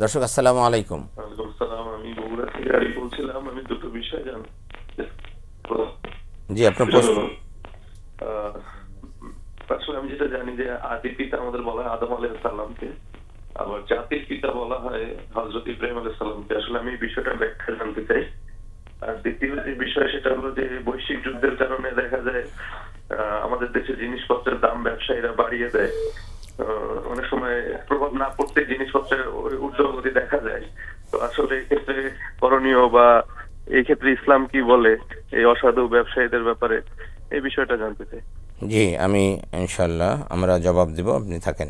দর্শক আসসালামু আলাইকুম। ওয়ালাইকুম আসসালাম। আমি বগুড়া থেকে আরিফ বলছিলাম। আমি দুটো বিষয় জি, আপনার প্রশ্ন। আহ, আসলে আমি যেটা জানি যে আদি পিতা আমাদের বলা হয় আদম আলাইহিস সালামকে, আবার জাতির পিতা বলা হয় হযরত ইব্রাহিম আলাইহিস সালামকে। আসলে আমি এই বিষয়টা ব্যাখ্যা জানতে চাই। আর দ্বিতীয় যে বিষয় সেটা হলো যে বৈশ্বিক যুদ্ধের কারণে দেখা যায় আমাদের দেশে জিনিসপত্রের দাম ব্যবসায়ীরা বাড়িয়ে দেয়। অনেক সময় প্রভাব না পড়তে জিনিসপত্রের ঊর্ধ্বগতি দেখা যায়। তো আসলে এক্ষেত্রে করণীয় বা এই ক্ষেত্রে ইসলাম কি বলে এই অসাধু ব্যবসায়ীদের ব্যাপারে, এই বিষয়টা জানতে চাই। জি, আমি ইনশাল্লাহ আমরা জবাব দেব, আপনি থাকেন।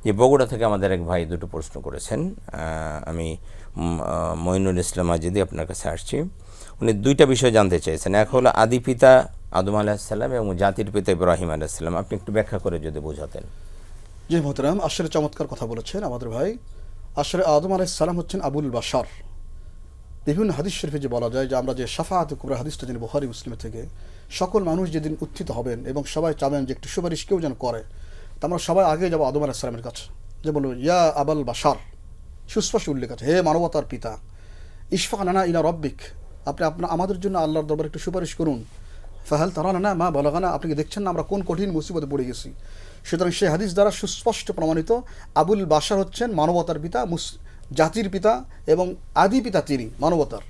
যে বগুড়া থেকে আমাদের এক ভাই দুটো প্রশ্ন করেছেন। আমি মঈনুল ইসলাম আজিদি আপনার কাছে আসছি। উনি দুইটা বিষয় জানতে চেয়েছেন। এক হলো আদি পিতা আদম আলাইহিসসালাম এবং জাতির পিতা ইব্রাহিম আলাইহিসসালাম। আপনি একটু ব্যাখ্যা করে যদি বোঝাতেন। জি মোহতারাম, আসলে চমৎকার কথা বলেছেন আমাদের ভাই। আসলে আদম আলাইহিস সালাম হচ্ছেন আবুল বাশার। বিভিন্ন হাদিস শরীফে যে বলা যায় যে আমরা যে শাফাআত কুবরা হাদিসটা জানি বুখারী মুসলিম থেকে, সকল মানুষ যেদিন উত্থিত হবেন এবং সবাই চাবেন যে একটু সুপারিশ কেউ যেন করে, তা আমরা সবাই আগে যাবো আদম আলাইহিস সালামের কাছে, যে বলবো ইয়া আবাল বাশার, সুস্পষ্ট উল্লেখ আছে, হে মানবতার পিতা, ইশফাক লানা ইলা রব্বিক, আপনি আমাদের জন্য আল্লাহর দরবারে একটু সুপারিশ করুন। ফাহাল তারানা মা বালাগানা, আপনি কি দেখছেন না আমরা কোন কঠিন মুসিবতে পড়ে গেছি। সুতরাং সেই হাদিস দ্বারা সুস্পষ্ট প্রমাণিত আবুল বাশার হচ্ছেন মানবতার পিতা, জাতির পিতা এবং আদি পিতা তিনি মানবতার।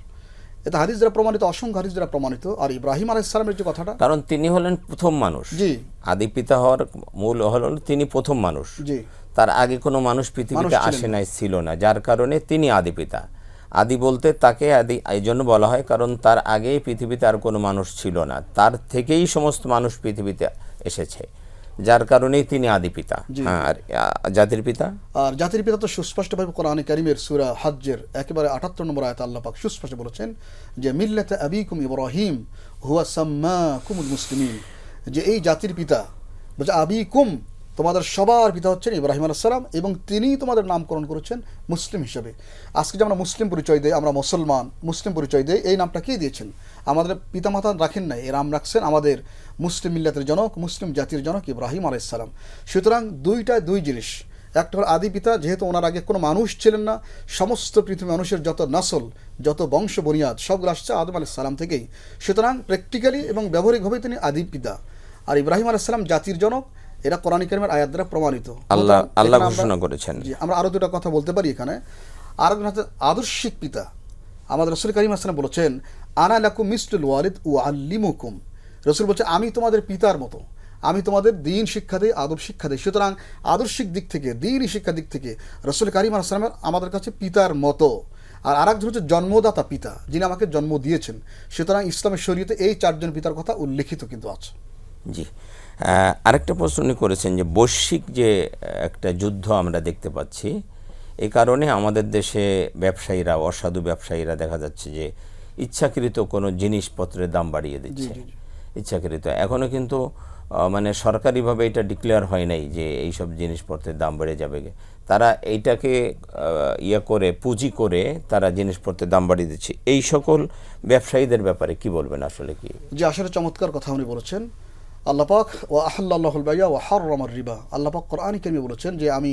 এটা হাদিস দ্বারা প্রমাণিত, অসংখ্য হাদিস দ্বারা প্রমাণিত। আর ইব্রাহিম আলাইহিস সালামের যে কথাটা, কারণ তিনি হলেন প্রথম মানুষ। জি, আদি পিতা হওয়ার মূল হল তিনি প্রথম মানুষ। জি, তার আগে কোনো মানুষ পৃথিবীতে আসে নাই, ছিল না, যার কারণে তিনি আদি পিতা। আদি বলতে তাকে আদি এই জন্য বলা হয় কারণ তার আগে পৃথিবীতে আর কোনো মানুষ ছিল না, তার থেকেই সমস্ত মানুষ পৃথিবীতে এসেছে, যার কারণেই তিনি আদি পিতা। হ্যাঁ, আর জাতির পিতা, আর জাতির পিতা তো সুস্পষ্টভাবে কোরআনে কারিমের সূরা হজ্জের একেবারে ৭৮ নম্বর আয়াতে আল্লাহ পাক সুস্পষ্ট বলেছেন যে মিল্লাতে আবিকুম ইব্রাহিম হুয়া সাম্মাকুমুল মুসলিমিন, যে এই জাতির পিতা বলছে আবিকুম, তোমাদের সবার পিতা হচ্ছেন ইব্রাহিম আলাইহিস সালাম এবং তিনি তোমাদের নামকরণ করেছেন মুসলিম হিসেবে। আজকে যে আমরা মুসলিম পরিচয় দেই, আমরা মুসলমান মুসলিম পরিচয় দেই, এই নামটা কে দিয়েছেন? আমাদের পিতামাতা রাখেন নাই, এই নাম রাখছেন আমাদের মুসলিম মিল্লাতের জনক, মুসলিম জাতির জনক ইব্রাহিম আলাইহিস সালাম। সুতরাং দুই জিনিস, একটা হল আদি পিতা, যেহেতু ওনার আগে কোনো মানুষ ছিলেন না, সমস্ত পৃথিবী মানুষের যত নসল, যত বংশ বুনিয়াদ সবগুলো আসছে আদম আলাইহিস সালাম থেকেই। সুতরাং প্র্যাকটিক্যালি এবং ব্যবহারিকভাবে তিনি আদি পিতা। আর ইব্রাহিম আলাইহিস সালাম জাতির জনক, এটা কোরআন কারীমের আয়াত দ্বারা প্রমাণিত। আল্লাহ ঘোষণা করেছেন। আমরা আরও দুটো কথা বলতে পারি এখানে। আর আদর্শিক পিতা, আমাদের রাসূল কারীম সাল্লাল্লাহু আলাইহি ওয়াসাল্লাম বলেছেন আনা লাকুম মিসলুল ওয়ালিদ উআল্লিমুকুম, রাসূল বলছে আমি তোমাদের পিতার মতো, আমি তোমাদের দ্বীন শিক্ষা দিই, আদব শিক্ষা দিই। সুতরাং আদর্শিক দিক থেকে, দ্বীনি শিক্ষার দিক থেকে রাসূল কারীম সাল্লাল্লাহু আলাইহি ওয়াসাল্লাম আমাদের কাছে পিতার মতো। আর আরেকজন হচ্ছে জন্মদাতা পিতা, যিনি আমাকে জন্ম দিয়েছেন। সুতরাং ইসলামের শরীয়তে এই চারজন পিতার কথা উল্লেখিত কিন্তু আছে। জি, আরেকটা প্রশ্ন উনি করেছেন যে বৈশ্বিক যে একটা যুদ্ধ আমরা দেখতে পাচ্ছি, এই কারণে আমাদের দেশে ব্যবসায়ীরা, অসাধু ব্যবসায়ীরা দেখা যাচ্ছে যে ইচ্ছাকৃত কোনো জিনিসপত্রের দাম বাড়িয়ে দিচ্ছে। ইচ্ছাকৃত এখনও কিন্তু মানে সরকারিভাবে এটা ডিক্লেয়ার হয় নাই যে এইসব জিনিসপত্রের দাম বেড়ে যাবে। তারা এইটাকে করে পুঁজি করে তারা জিনিসপত্রের দাম বাড়িয়ে দিচ্ছে। এই সকল ব্যবসায়ীদের ব্যাপারে কি বলবেন? আসলে কি যে আসলে চমৎকার কথা উনি বলেছেন। আল্লাহ পাক ওয়া আহাল্লাল্লাহুল বাইয়া ওয়া হাররামার রিবা, আল্লাহ পাক কোরআনে কারিমে বলেছেন যে আমি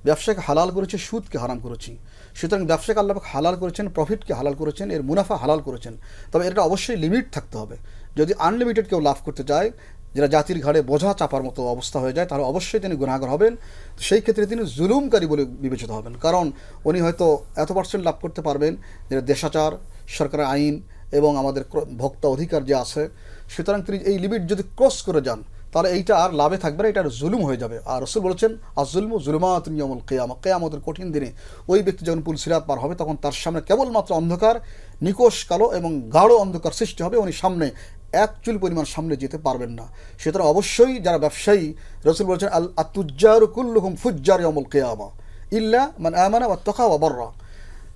ব্যবসাকে হালাল করেছি, সুদকে হারাম করেছি। সুতরাং ব্যবসাকে আল্লাহ পাক হালাল করেছেন, প্রফিটকে হালাল করেছেন, এর মুনাফা হালাল করেছেন। তবে এটা অবশ্যই লিমিট থাকতে হবে। যদি আনলিমিটেড কেউ লাভ করতে চায়, যেটা জাতির ঘাড়ে বোঝা চাপার মতো অবস্থা হয়ে যায়, তাহলে অবশ্যই তিনি গুনাহগার হবেন। সেই ক্ষেত্রে তিনি জুলুমকারী বলে বিবেচিত হবেন। কারণ উনি হয়তো এত পার্সেন্ট লাভ করতে পারবেন, যেটা দেশাচার, সরকারের আইন এবং আমাদের ভোক্তা অধিকার যে আছে। সুতরাং তিনি এই লিমিট যদি ক্রস করে যান, তাহলে এইটা আর লাভে থাকবে না, এটা আর জুলুম হয়ে যাবে। আর রাসূল বলেছেন আয-যুলমু যুলুমাতুন ইয়াউমুল কিয়ামা, কিয়ামতের কঠিন দিনে ওই ব্যক্তি যখন পুল সিরাত পার হবে, তখন তার সামনে কেবলমাত্র অন্ধকার, নিকোষ কালো এবং গাঢ় অন্ধকার সৃষ্টি হবে। উনি সামনে এক চুল পরিমাণ সামনে যেতে পারবেন না। সুতরাং অবশ্যই যারা ব্যবসায়ী, রাসূল বলেছেন আত-তুজ্জারু কুল্লুহুম ফুজ্জার ইয়াউমুল কিয়ামা ইল্লা মান আমানা ওয়াত্তাকা ওয়া বাররা,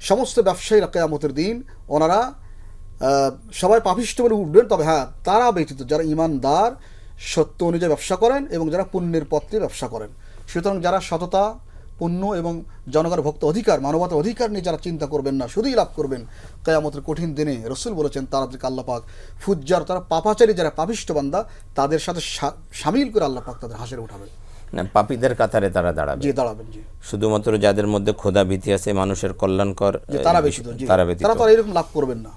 সমস্ত ব্যবসায়ীরা কিয়ামতের দিন ওনারা সবাই পাপিষ্ঠ বলে উঠবেন। তবে হ্যাঁ, তারা ব্যতীত যারা ইমানদার, সত্য অনুযায়ী ব্যবসা করেন এবং যারা পুণ্যের পথে ব্যবসা করেন। সুতরাং যারা সততা, পুণ্য এবং জনগণের ভক্ত অধিকার, মানবতার অধিকার নিয়ে যারা চিন্তা করবেন না, শুধুই লাভ করবেন কিয়ামতের কঠিন দিনে, রাসূল বলেছেন তাদেরকে আল্লাহ পাক ফুজ্জার, তারা পাপাচারী, যারা পাপিষ্ঠ বান্দা, তাদের সাথে শামিল করে আল্লাহ পাক তাদের হাসরে উঠাবেন। না, পাপীদের কাতারে তারা দাঁড়াবে, জি দাঁড়াবেন, জি শুধুমাত্র যাদের মধ্যে খোদা ভীতি আছে, মানুষের কল্যাণকর যে তারা ব্যতীত, জি তারা ব্যতীত। তারা তো আর এরকম লাভ করবেন না।